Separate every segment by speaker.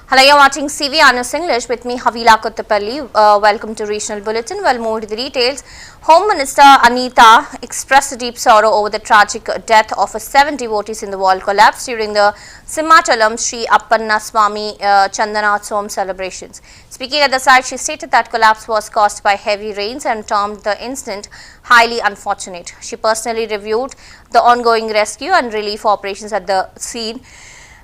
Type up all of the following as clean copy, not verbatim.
Speaker 1: Hello, you're watching CVR News English with me, Havila Kottapalli. Welcome to Regional Bulletin. We'll move to the details. Home Minister Anita expressed deep sorrow over the tragic death of 7 devotees in the wall collapse during the Simhachalam Sri Appanna Swami Chandanatsvam celebrations. Speaking at the site, she stated that collapse was caused by heavy rains and termed the incident highly unfortunate. She personally reviewed the ongoing rescue and relief operations at the scene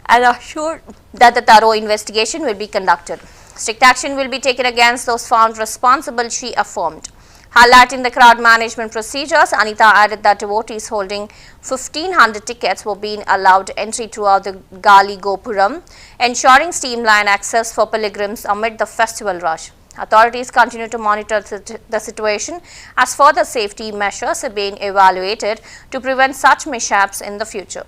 Speaker 1: and assured that the thorough investigation will be conducted. Strict action will be taken against those found responsible, she affirmed. Highlighting the crowd management procedures, Anita added that devotees holding 1,500 tickets were being allowed entry throughout the Gali Gopuram, ensuring streamlined access for pilgrims amid the festival rush. Authorities continue to monitor the situation as further safety measures are being evaluated to prevent such mishaps in the future.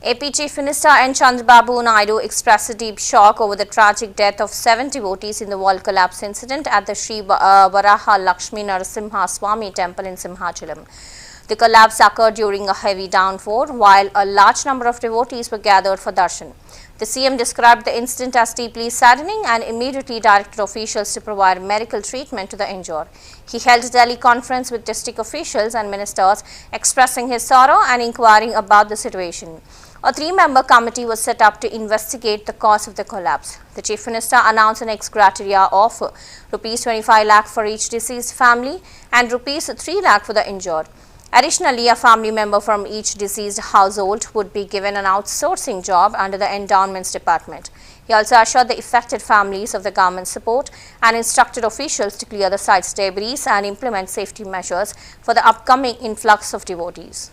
Speaker 1: AP Chief Minister N. Chandrababu expressed deep shock over the tragic death of 7 devotees in the wall collapse incident at the Sri Varaha Lakshmi Narasimha Swami temple in Simhachalam. The collapse occurred during a heavy downpour while a large number of devotees were gathered for darshan. The CM described the incident as deeply saddening and immediately directed officials to provide medical treatment to the injured. He held a teleconference with district officials and ministers, expressing his sorrow and inquiring about the situation. A 3-member committee was set up to investigate the cause of the collapse. The Chief Minister announced an ex gratia of Rs 25 lakh for each deceased family and Rs 3 lakh for the injured. Additionally, a family member from each deceased household would be given an outsourcing job under the Endowments Department. He also assured the affected families of the government support and instructed officials to clear the site's debris and implement safety measures for the upcoming influx of devotees.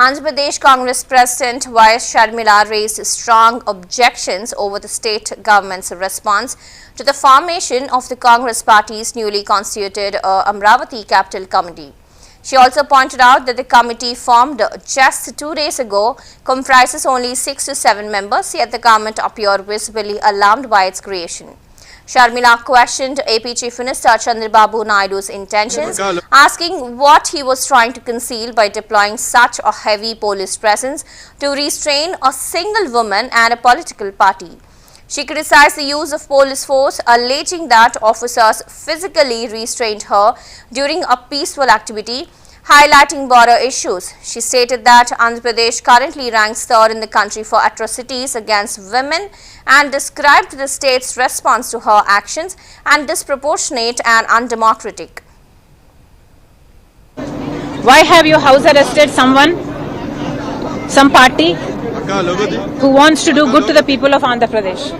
Speaker 1: Andhra Pradesh Congress President Y.S. Sharmila raised strong objections over the state government's response to the formation of the Congress party's newly constituted Amaravati Capital Committee. She also pointed out that the committee formed just 2 days ago comprises only 6 to 7 members, yet the government appeared visibly alarmed by its creation. Sharmila questioned AP Chief Minister Chandrababu Naidu's intentions, asking what he was trying to conceal by deploying such a heavy police presence to restrain a single woman and a political party. She criticized the use of police force, alleging that officers physically restrained her during a peaceful activity, highlighting border issues. She stated that Andhra Pradesh currently ranks third in the country for atrocities against women and described the state's response to her actions as disproportionate and undemocratic.
Speaker 2: Why have you house arrested someone, some party who wants to do good to the people of Andhra Pradesh,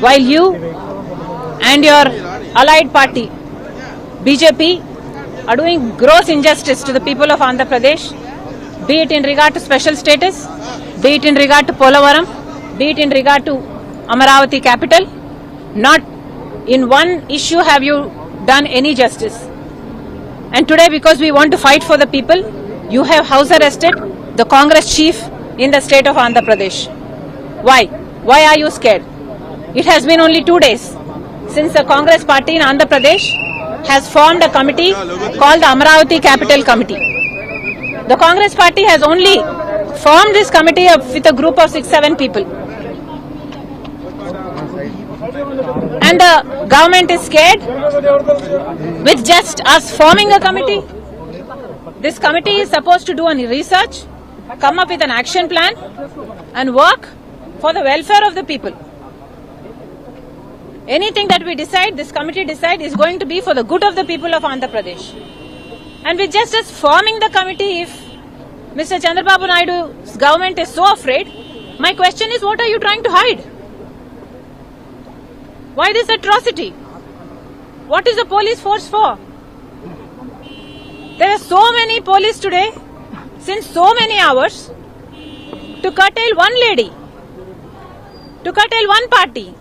Speaker 2: while you and your allied party BJP are doing gross injustice to the people of Andhra Pradesh, be it in regard to special status, be it in regard to Polavaram, be it in regard to Amaravati capital. Not in one issue have you done any justice. And today, because we want to fight for the people, you have house arrested the Congress chief in the state of Andhra Pradesh. Why? Why are you scared? It has been only 2 days since the Congress party in Andhra Pradesh has formed a committee called the Amaravati Capital Committee. The Congress party has only formed this committee with a group of 6-7 people. And the government is scared with just us forming a committee. This committee is supposed to do a research, come up with an action plan and work for the welfare of the people. Anything that we decide, this committee decide, is going to be for the good of the people of Andhra Pradesh. And with just us forming the committee, if Mr. Chandrababu Naidu's government is so afraid, my question is, what are you trying to hide? Why this atrocity? What is the police force for? There are so many police today, since so many hours, to curtail one lady, to curtail one party.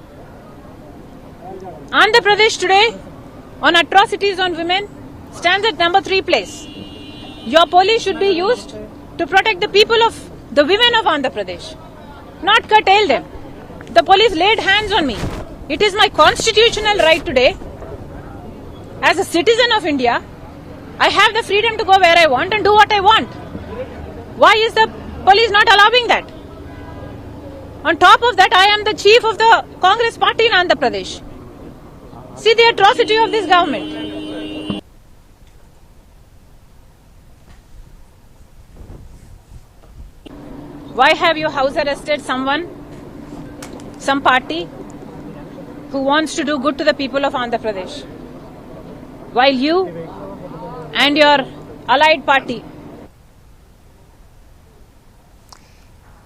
Speaker 2: Andhra Pradesh today, on atrocities on women, stands at number 3 place. Your police should be used to protect the people of the women of Andhra Pradesh, not curtail them. The police laid hands on me. It is my constitutional right today, as a citizen of India. I have the freedom to go where I want and do what I want. Why is the police not allowing that? On top of that, I am the chief of the Congress party in Andhra Pradesh. See the atrocity of this government. Why have you house arrested someone, some party who wants to do good to the people of Andhra Pradesh, while you and your allied party?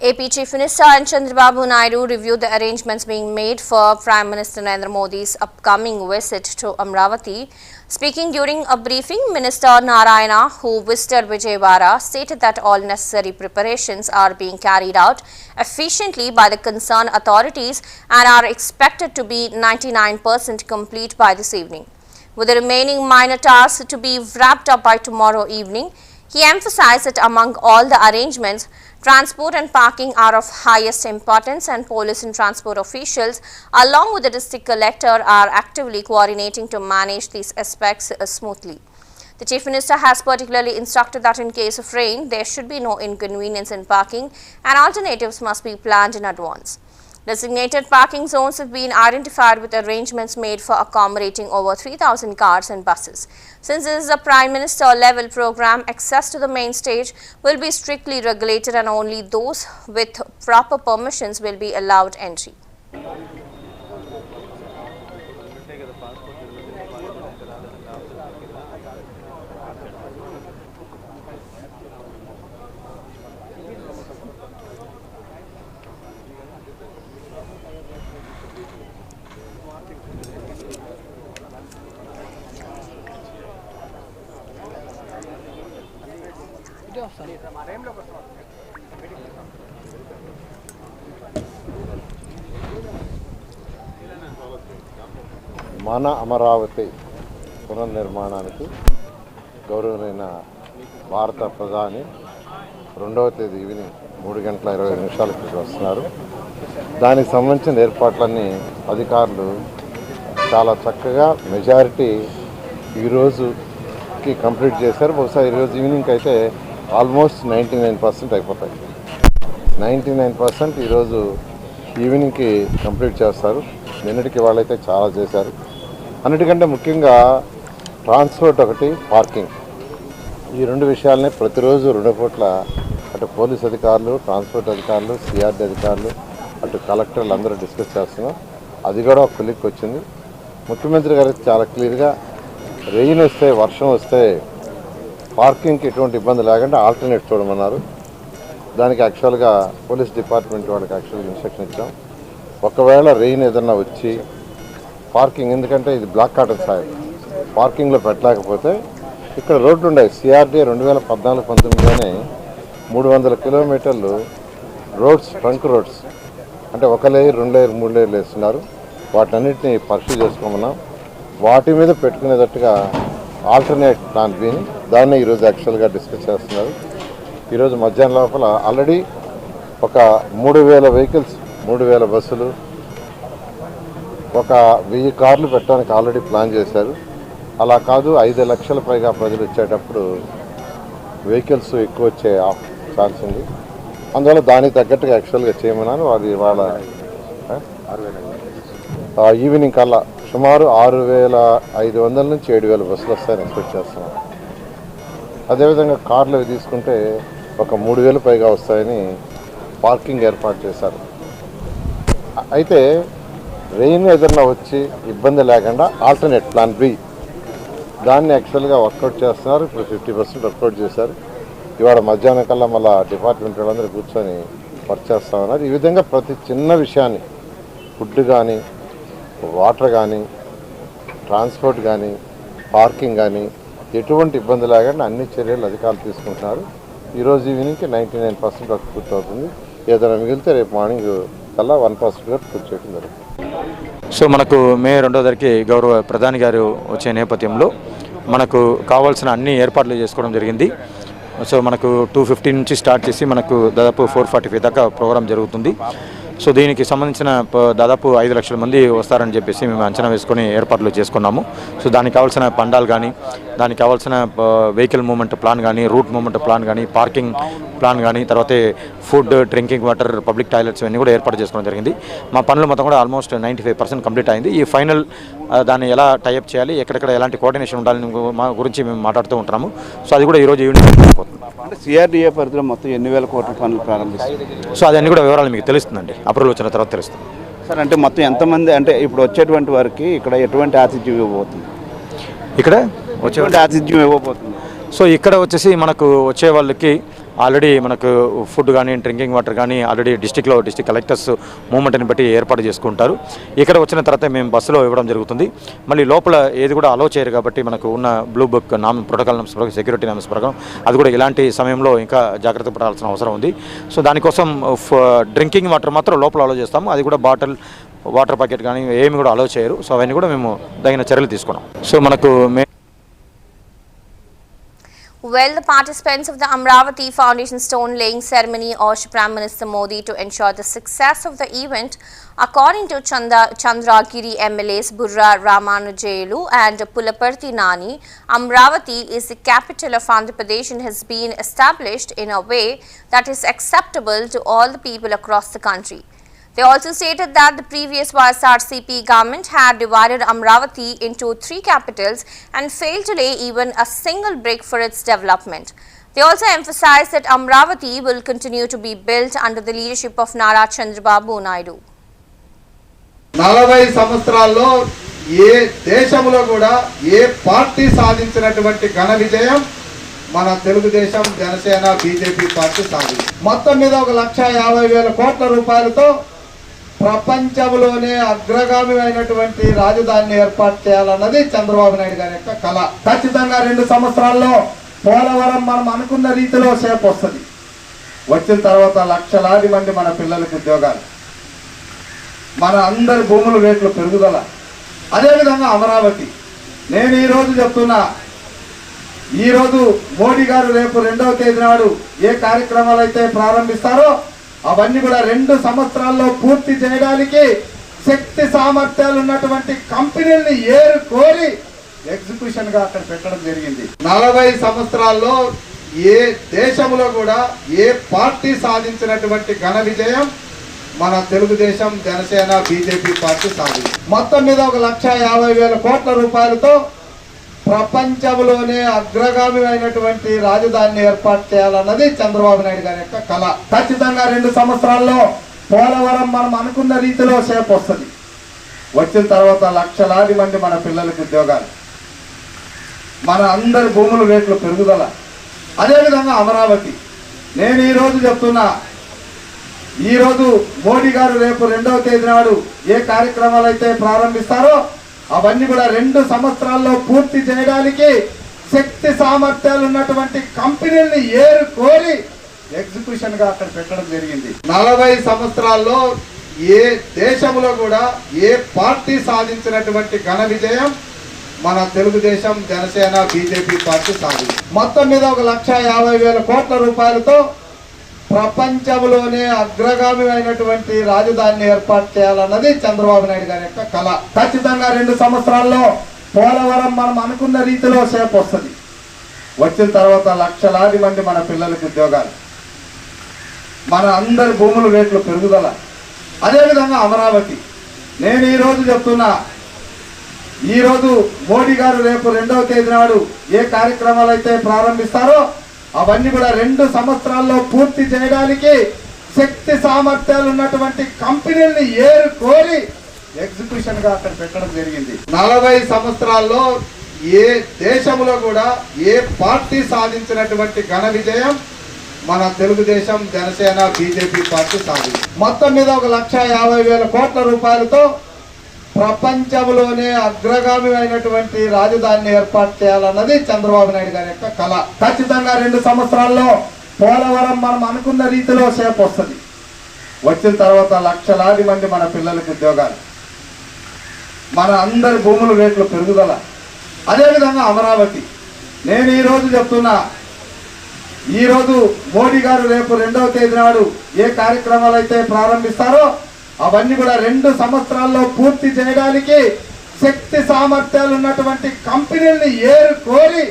Speaker 1: AP Chief Minister and Chandrababu Naidu reviewed the arrangements being made for Prime Minister Narendra Modi's upcoming visit to Amaravati. Speaking during a briefing, Minister Narayana, who visited Vijayawada, stated that all necessary preparations are being carried out efficiently by the concerned authorities and are expected to be 99% complete by this evening, with the remaining minor tasks to be wrapped up by tomorrow evening. He emphasized that among all the arrangements, transport and parking are of highest importance, and police and transport officials along with the district collector are actively coordinating to manage these aspects smoothly. The Chief Minister has particularly instructed that in case of rain, there should be no inconvenience in parking and alternatives must be planned in advance. Designated parking zones have been identified with arrangements made for accommodating over 3,000 cars and buses. Since this is a Prime Minister level program, access to the main stage will be strictly regulated and only those with proper permissions will be allowed entry.
Speaker 3: మన అమరావతి పునర్నిర్మాణానికి గౌరవనీయ భారత ప్రధాని 2వ తేదీ evening 3:20 వస్తున్నారు. దానికి సంబంధించిన ఏర్పాట్లన్నీ అధికారులు చాలా చక్కగా మెజారిటీ ఈరోజుకి కంప్లీట్ చేశారు. బహుశా ఈరోజు ఈవినింగ్ అయితే ఆల్మోస్ట్ 99% అయిపోతాయి. 99% ఈరోజు ఈవినింగ్కి కంప్లీట్ చేస్తారు. నిన్నటికి వాళ్ళైతే చాలా చేశారు. అన్నిటికంటే ముఖ్యంగా ట్రాన్స్పోర్ట్ ఒకటి, పార్కింగ్, ఈ 2 విషయాలనే ప్రతిరోజు 2 పూట్ల అటు పోలీస్ అధికారులు, ట్రాన్స్పోర్ట్ అధికారులు, సిఆర్డీ అధికారులు, అటు కలెక్టర్లు అందరూ డిస్కస్ చేస్తున్నాం. అది కూడా ఒక కొలిక్కి వచ్చింది. ముఖ్యమంత్రి గారికి చాలా క్లియర్గా రెయిన్ వస్తే, వర్షం వస్తే పార్కింగ్కి ఎటువంటి ఇబ్బంది లేకుండా ఆల్టర్నేట్ చూడమన్నారు. దానికి యాక్చువల్గా పోలీస్ డిపార్ట్మెంట్ వాళ్ళకి యాక్చువల్గా ఇన్స్ట్రక్షన్ ఇచ్చాం. ఒకవేళ రెయిన్ ఏదన్నా వచ్చి పార్కింగ్, ఎందుకంటే ఇది బ్లాక్ కాటన్ సాయిల్, పార్కింగ్లో పెట్టలేకపోతే ఇక్కడ రోడ్లు ఉన్నాయి. సిఆర్డీ 2014-19లోనే 300 కిలోమీటర్లు రోడ్స్, ట్రంక్ రోడ్స్, అంటే 1 లేయర్, 2 లేయర్, 3 లేయర్లు వేస్తున్నారు. వాటన్నిటిని పరిశీలి చేసుకోమన్నాం. వాటి మీద పెట్టుకునేటట్టుగా ఆల్టర్నేట్ ప్లాన్ బిని దాన్ని ఈరోజు యాక్చువల్గా డిస్కస్ చేస్తున్నారు. ఈరోజు మధ్యాహ్నం లోపల ఆల్రెడీ ఒక 3000 వెహికల్స్, 3000 బస్సులు, ఒక 1000 కార్లు పెట్టడానికి ఆల్రెడీ ప్లాన్ చేశారు. అలా కాదు 5 లక్షల పైగా ప్రజలు వచ్చేటప్పుడు వెహికల్స్ ఎక్కువ వచ్చే ఛాన్స్ ఉంది. అందువల్ల దానికి తగ్గట్టుగా యాక్చువల్గా చేయమన్నాను. అది వాళ్ళ ఈవినింగ్ కల్లా సుమారు 6500 నుంచి 7000 బస్సులు వస్తాయని ఎక్స్పెక్ట్ చేస్తున్నాం. అదేవిధంగా కార్లు అవి తీసుకుంటే ఒక 3000 పైగా వస్తాయని పార్కింగ్ ఏర్పాటు చేశారు. అయితే రెయిన్ ఏదన్నా వచ్చి ఇబ్బంది లేకుండా ఆల్టర్నేట్ ప్లాన్ బి దాన్ని యాక్చువల్గా వర్కౌట్ చేస్తున్నారు. ఇప్పుడు 50% వర్కౌట్ చేశారు. ఇవాళ మధ్యాహ్నం కల్లా మళ్ళీ డిపార్ట్మెంట్ వాళ్ళందరూ కూర్చొని వర్క్ చేస్తామన్నారు. ఈ విధంగా ప్రతి చిన్న విషయాన్ని, ఫుడ్ కానీ, వాటర్ కానీ, ట్రాన్స్పోర్ట్ కానీ, పార్కింగ్ కానీ ఎటువంటి ఇబ్బంది లేకుండా అన్ని చర్యలు అధికారులు తీసుకుంటున్నారు. ఈరోజు ఈవినింగ్కి 99% వర్క్ పూర్తవుతుంది. ఏదైనా మిగిలితే రేపు మార్నింగ్ కల్లా 1% వరకు పూర్తి చేయడం జరుగుతుంది.
Speaker 4: సో మనకు మే 2వ తారీఖు గౌరవ ప్రధాని గారు వచ్చే నేపథ్యంలో మనకు కావాల్సిన అన్ని ఏర్పాట్లు చేసుకోవడం జరిగింది. సో మనకు 2:15 నుంచి స్టార్ట్ చేసి మనకు దాదాపు 4:45 దాకా ప్రోగ్రాం జరుగుతుంది. సో దీనికి సంబంధించిన దాదాపు 5 లక్షల మంది వస్తారని చెప్పేసి మేము అంచనా వేసుకొని ఏర్పాట్లు చేసుకున్నాము. సో దానికి కావాల్సిన పండాలు కానీ, దానికి కావాల్సిన వెహికల్ మూవ్మెంట్ ప్లాన్ కానీ, రూట్ మూవ్మెంట్ ప్లాన్ కానీ, పార్కింగ్ ప్లాన్ కానీ, తర్వాత food, drinking water, public toilets ఇవన్నీ కూడా ఏర్పాటు చేసుకోవడం జరిగింది. మా పనులు మొత్తం కూడా ఆల్మోస్ట్ 95% కంప్లీట్ అయింది. ఈ ఫైనల్ దాన్ని ఎలా టైఅప్ చేయాలి, ఎక్కడెక్కడ ఎలాంటి కోఆర్డినేషన్ ఉండాలని మా గురించి మేము మాట్లాడుతూ ఉంటున్నాము. సో అది కూడా ఈరోజు ఈవినింగ్ అయిపోతుంది.
Speaker 5: అంటే సిఆర్డీఏ పరిధిలో మొత్తం ఎన్ని వేల కోట్ల పనులు ప్రారంభిస్తారు?
Speaker 4: సో అదన్నీ కూడా వివరాలు మీకు తెలుస్తుందండి, అప్రూవల్ వచ్చిన తర్వాత తెలుస్తుంది.
Speaker 5: సార్, అంటే మొత్తం ఎంతమంది, అంటే ఇప్పుడు వచ్చేటువంటి వారికి ఇక్కడ ఎటువంటి ఆతిథ్యం ఇవ్వబోతుంది?
Speaker 4: ఇక్కడ
Speaker 5: వచ్చేటువంటి ఆతిథ్యం ఇవ్వబోతుంది.
Speaker 4: సో ఇక్కడ వచ్చేసి మనకు వచ్చే వాళ్ళకి ఆల్రెడీ మనకు ఫుడ్ కానీ, డ్రింకింగ్ వాటర్ కానీ ఆల్రెడీ డిస్టిక్ కలెక్టర్స్ మూమెంట్ని బట్టి ఏర్పాటు చేసుకుంటారు. ఇక్కడ వచ్చిన తర్వాత మేము బస్సులో ఇవ్వడం జరుగుతుంది. మళ్ళీ లోపల ఏది కూడా అలో చేయరు కాబట్టి మనకు ఉన్న బ్లూ బుక్ ప్రోటోకాల్ నామ్స్ ప్రకారం, సెక్యూరిటీ నామ్స్ ప్రకారం అది కూడా ఇలాంటి సమయంలో ఇంకా జాగ్రత్త పడాల్సిన అవసరం ఉంది. సో దానికోసం డ్రింకింగ్ వాటర్ మాత్రం లోపల అలో చేస్తాము. అది కూడా బాటిల్, వాటర్ ప్యాకెట్ కానీ ఏమి కూడా అలో చేయరు. సో అవన్నీ కూడా మేము తగిన చర్యలు తీసుకున్నాం. సో మనకు
Speaker 1: Well, the participants of the Amaravati Foundation stone laying ceremony urged Prime Minister Modi to ensure the success of the event. According to Chandragiri MLAs Burra Ramanujayulu and Pulaparthi Nani, Amaravati is the capital of Andhra Pradesh and has been established in a way that is acceptable to all the people across the country. They also stated that the previous YSRCP government had divided Amaravati into 3 capitals and failed to lay even a single brick for its development. They also emphasized that Amaravati will continue to be built under the leadership of Nara Chandrababu Naidu.
Speaker 6: 40 సంవత్సరాల్లో ఏ దేశంలో కూడా ఏ party సాధించినటువంటి ఘన విజయం మన Telugu Desam, Janasena, BJP party సాధించింది. మొత్తం మీద 1,50,000 కోట్ల రూపాయలతో ప్రపంచంలోనే అగ్రగామి అయినటువంటి రాజధానిని ఏర్పాటు చేయాలన్నది చంద్రబాబు నాయుడు గారి యొక్క కళ. ఖచ్చితంగా 2 సంవత్సరాల్లో పోలవరం మనం అనుకున్న రీతిలో సేపు వస్తుంది. వచ్చిన తర్వాత లక్షలాది మంది మన పిల్లలకు ఉద్యోగాలు, మన అందరి భూముల రేట్లు పెరుగుదల. అదేవిధంగా అమరావతి, నేను ఈరోజు చెప్తున్నా, ఈరోజు మోడీ గారు రేపు 2వ తేదీ నాడు ఏ కార్యక్రమాలు అయితే ప్రారంభిస్తారో అవన్నీ కూడా 2 సంవత్సరాల్లో పూర్తి చేయడానికి శక్తి సామర్థ్యాలు ఉన్నటువంటి కంపెనీల్ని కోరి ఎగ్జిక్యూషన్ గా అక్కడ పెట్టడం జరిగింది. 40 సంవత్సరాల్లో ఏ దేశంలో కూడా ఏ పార్టీ సాధించినటువంటి ఘన విజయం మన తెలుగుదేశం, జనసేన, బీజేపీ పార్టీ సాధించింది. మొత్తం మీద 1,50,000 కోట్ల రూపాయలతో ప్రపంచంలోనే అగ్రగామి అయినటువంటి రాజధానిని ఏర్పాటు చేయాలన్నది చంద్రబాబు నాయుడు గారి యొక్క కళ. ఖచ్చితంగా 2 సంవత్సరాల్లో పోలవరం మనం అనుకున్న రీతిలో సేపు వస్తుంది. వచ్చిన తర్వాత లక్షలాది మంది మన పిల్లలకు ఉద్యోగాలు, మన అందరి భూముల రేట్లు పెరుగుదల. అదేవిధంగా అమరావతి, నేను ఈరోజు చెప్తున్నా, ఈరోజు మోడీ గారు రేపు 2వ తేదీ నాడు ఏ కార్యక్రమాలు అయితే ప్రారంభిస్తారో అవన్నీ కూడా 2 సంవత్సరాల్లో పూర్తి చేయడానికి శక్తి సామర్థ్యాలు ఉన్నటువంటి కంపెనీల్ని కోరి ఎగ్జిక్యూషన్ గా అక్కడ పెట్టడం జరిగింది. 40 సంవత్సరాల్లో ఏ దేశంలో కూడా ఏ పార్టీ సాధించినటువంటి ఘన విజయం మన తెలుగుదేశం, జనసేన, బీజేపీ పార్టీ సాధించింది. మొత్తం మీద 1,50,000 కోట్ల రూపాయలతో ప్రపంచంలోనే అగ్రగామి అయినటువంటి రాజధానిని ఏర్పాటు చేయాలన్నది చంద్రబాబు నాయుడు గారి యొక్క కళ. ఖచ్చితంగా 2 సంవత్సరాల్లో పోలవరం మనం అనుకున్న రీతిలో సేపు వస్తుంది. వచ్చిన తర్వాత లక్షలాది మంది మన పిల్లలకు ఉద్యోగాలు, మన అందరి భూముల రేట్లు పెరుగుదల. అదేవిధంగా అమరావతి, నేను ఈరోజు చెప్తున్నా, ఈరోజు మోడీ గారు రేపు 2వ తేదీ నాడు ఏ కార్యక్రమాలు అయితే ప్రారంభిస్తారో అవన్నీ కూడా 2 సంవత్సరాల్లో పూర్తి చేయడానికి శక్తి సామర్థ్యాలు ఉన్నటువంటి కంపెనీల్ని కోరి ఎగ్జిక్యూషన్ గా అక్కడ పెట్టడం జరిగింది. 40 సంవత్సరాల్లో ఏ దేశంలో కూడా ఏ పార్టీ సాధించినటువంటి ఘన విజయం మన తెలుగుదేశం, జనసేన, బీజేపీ పార్టీ సాధించింది. మొత్తం మీద 1,50,000 కోట్ల రూపాయలతో ప్రపంచంలోనే అగ్రగామి అయినటువంటి రాజధానిని ఏర్పాటు చేయాలన్నది చంద్రబాబు నాయుడు గారి యొక్క కళ. ఖచ్చితంగా 2 సంవత్సరాల్లో పోలవరం మనం అనుకున్న రీతిలో సేపు వస్తుంది. వచ్చిన తర్వాత లక్షలాది మంది మన పిల్లలకు ఉద్యోగాలు, మన అందరి భూముల రేట్లు పెరుగుదల. అదేవిధంగా అమరావతి, నేను ఈరోజు చెప్తున్నా, ఈరోజు మోడీ గారు రేపు 2వ తేదీ నాడు ఏ కార్యక్రమాలు అయితే ప్రారంభిస్తారో అవన్నీ కూడా 2 సంవత్సరాల్లో పూర్తి చేయడానికి శక్తి సామర్థ్యాలు ఉన్నటువంటి కంపెనీల్ని కోరి.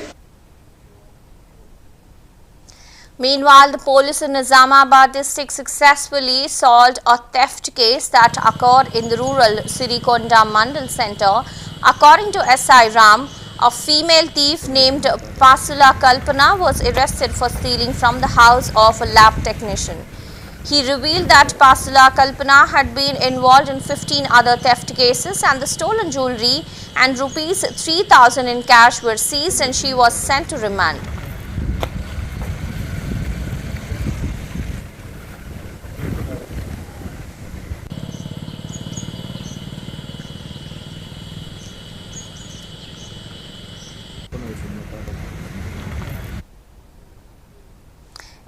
Speaker 1: Meanwhile, the police in Nizamabad district successfully solved a theft case that occurred in the rural Sirikonda Mandal center. According to SI Ram, a female thief named Pasula Kalpana was arrested for stealing from the house of a lab technician. He revealed that Pasula Kalpana had been involved in 15 other theft cases and the stolen jewellery and rupees 3,000 in cash were seized and she was sent to remand.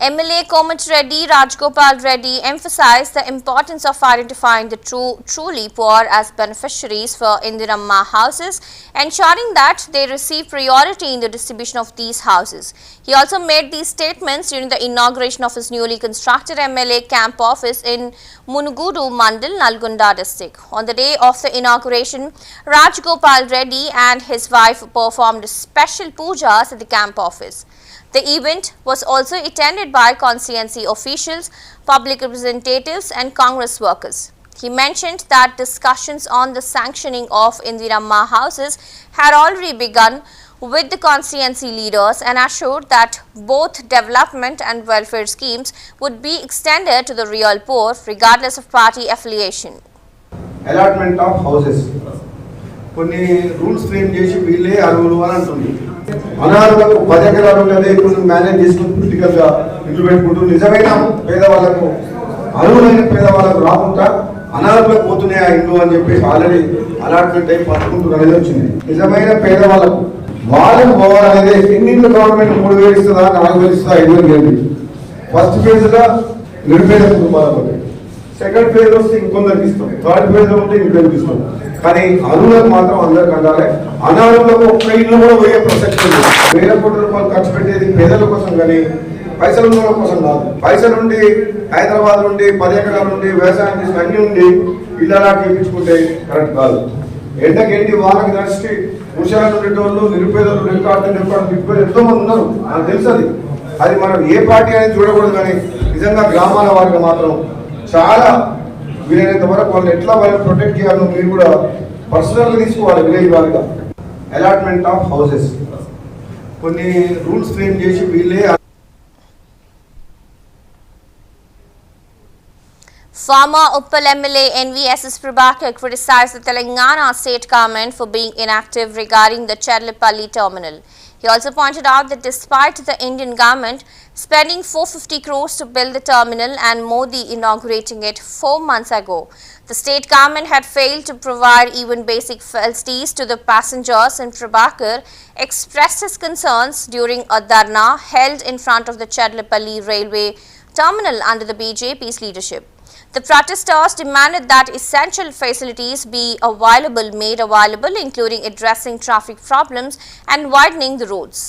Speaker 1: MLA Komat Reddy Rajgopal Reddy emphasized the importance of identifying the truly poor as beneficiaries for Indiramma houses, ensuring that they receive priority in the distribution of these houses. He also made these statements during the inauguration of his newly constructed MLA camp office in Munugudu Mandal, Nalgonda district. On the day of the inauguration, Rajgopal Reddy and his wife performed special pujas at the camp office. The event was also attended by constituency officials, public representatives and Congress workers. He mentioned that discussions on the sanctioning of Indiramma houses had already begun with the constituency leaders and assured that both development and welfare schemes would be extended to the real poor regardless of party affiliation.
Speaker 7: Allotment of houses. కొన్ని rules frame చేసి వీళ్ళే అరువులు అని అంటుంది. అనాథలకు 10 ఎకరాలు ఉన్నది ఇప్పుడు manage చేసుకుని పొలిటికల్గా ఇల్లు పెట్టుకుంటూ నిజమైన పేదవాళ్ళకు అరువులైన పేదవాళ్ళకు రాకుండా అనాథలకు పోతున్నాయి ఆ ఇల్లు అని చెప్పేసి ఆల్రెడీ అలాట్మెంట్ అయి పట్టుకుంటున్నది వచ్చింది. నిజమైన పేదవాళ్ళకు వాళ్ళకి పోవాలనేది ఎన్నింటి గవర్నమెంట్ 3,000 ఇస్తుందా, 4,000 ఇస్తుందా, 5,000 ఏంటి? ఫస్ట్ ఫేజ్గా నిరుపేద కుటుంబాలకు ఉంటాయి, సెకండ్ ఫేజ్ వస్తే ఇంకొందరికి ఇస్తాం, థర్డ్ ఫేజ్ లో ఉంటే ఇంకొందరికి ఇస్తాం. కానీ అరువులకు మాత్రం అందరికి అందాలి. అనారులకు ఒక్క ఇల్లు కూడా పోయే ప్రసక్తి ఉంది. 1,000 కోట్ల రూపాయలు ఖర్చు పెట్టేది పేదల కోసం కానీ పైసలు ఉన్న కోసం కాదు. పైసలు ఉండి హైదరాబాద్ నుండి 10 ఎకరాల నుండి వ్యవసాయం చేసిన అన్ని ఉండి ఇళ్ళలా చేయించుకుంటే కరెక్ట్ కాదు. ఎండకేంటి వానకి నడిచి ఉషాలు ఉండేటోళ్ళు, నిరుపేదలు, నిరుపేదలు ఎంతో మంది ఉన్నారు, నాకు తెలుసు. అది మనం ఏ పార్టీ అనేది చూడకూడదు. కానీ నిజంగా గ్రామాల వారికి మాత్రం చాలా వీలైనంత వరకు వాళ్ళని ఎట్లా వాళ్ళని ప్రొటెక్ట్ చేయాలో మీరు కూడా పర్సనల్గా తీసుకోవాలి. విలేజ్ వారిగా అలాట్మెంట్ ఆఫ్ హౌసెస్ కొన్ని రూల్స్ ఫ్రేమ్ చేసి వీళ్ళే.
Speaker 1: Former Uppal MLA NVSS Prabhakar criticized the Telangana state government for being inactive regarding the Chedlapalli terminal. He also pointed out that despite the Indian government spending 450 crores to build the terminal and Modi inaugurating it 4 months ago, the state government had failed to provide even basic facilities to the passengers, and Prabhakar expressed his concerns during a dharna held in front of the Chedlapalli railway terminal under the BJP's leadership. The protesters demanded that essential facilities be made available, including addressing traffic problems and widening the roads.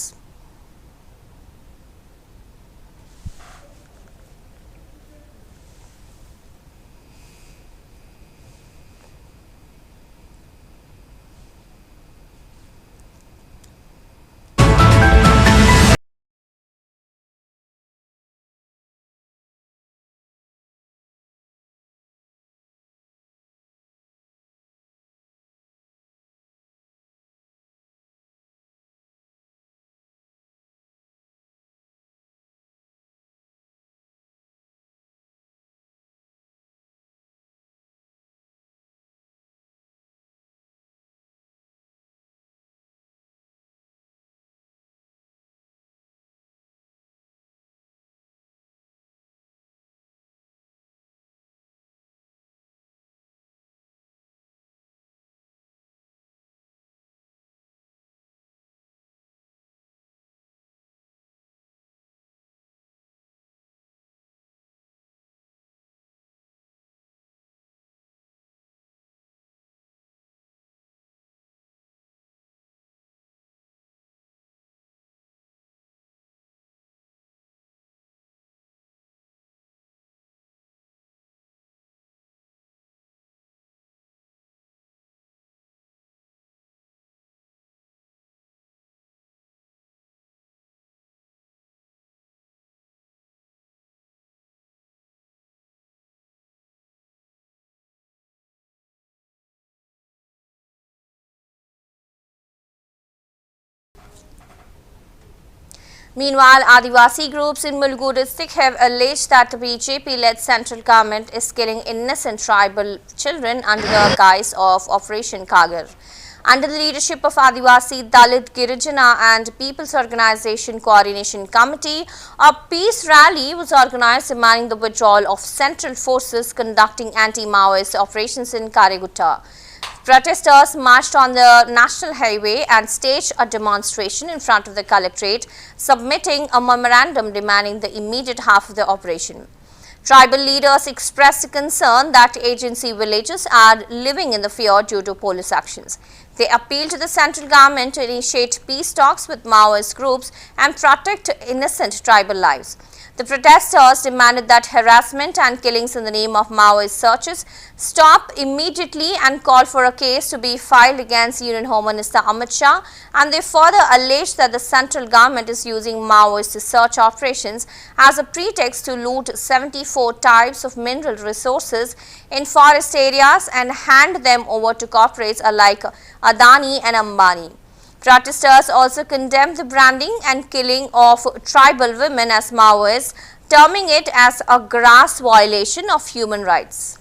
Speaker 1: Meanwhile, Adivasi groups in Mulgu district have alleged that the BJP-led central government is killing innocent tribal children under the guise of Operation Kagar. Under the leadership of Adivasi, Dalit, Girijana and People's Organization Coordination Committee, a peace rally was organized demanding the withdrawal of central forces conducting anti-Maoist operations in Karigutta. Protesters marched on the National Highway and staged a demonstration in front of the collectorate, submitting a memorandum demanding the immediate half of the operation. Tribal leaders expressed concern that agency villages are living in the fear due to police actions. They appealed to the central government to initiate peace talks with Maoist groups and protect innocent tribal lives. The protesters demanded that harassment and killings in the name of Maoist searches stop immediately and called for a case to be filed against Union Home Minister Amit Shah, and they further alleged that the central government is using Maoist search operations as a pretext to loot 74 types of mineral resources in forest areas and hand them over to corporates like Adani and Ambani. Protesters also condemned the branding and killing of tribal women as Maoists, terming it as a gross violation of human rights.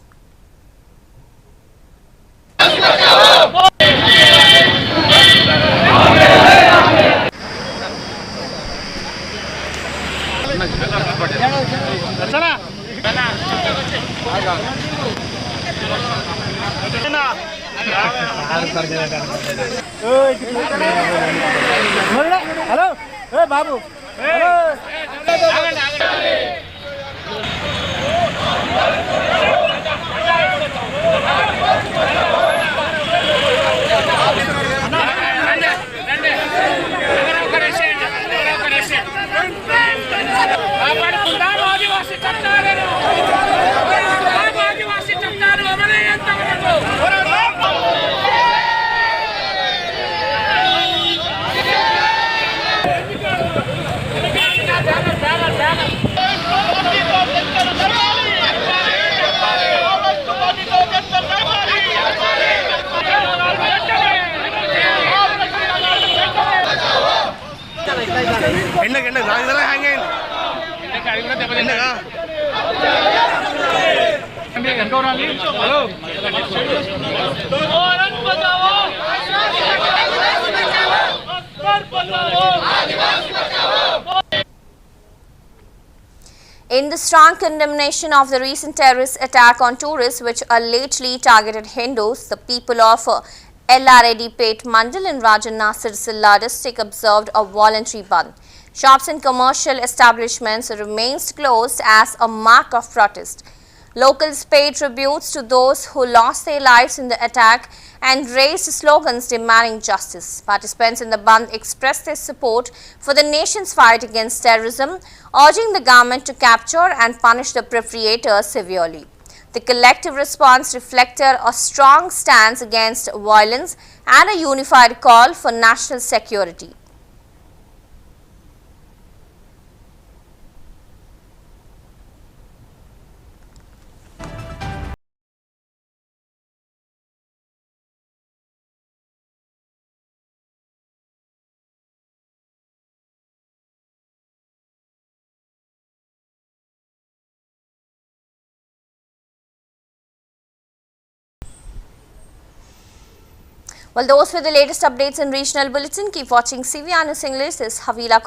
Speaker 8: Hello Babu
Speaker 1: In the strong condemnation of the recent terrorist attack on tourists which allegedly targeted Hindus, the people of LRAD Pet Mandal in Rajan Nasir Zilla district observed a voluntary ban. Shops and commercial establishments remained closed as a mark of protest. Locals paid tributes to those who lost their lives in the attack and raised slogans demanding justice. Participants in the Bandh expressed their support for the nation's fight against terrorism, urging the government to capture and punish the perpetrators severely. The collective response reflected a strong stance against violence and a unified call for national security. Well, those were the latest updates in Regional Bulletin. Keep watching CVR News English. This is Havila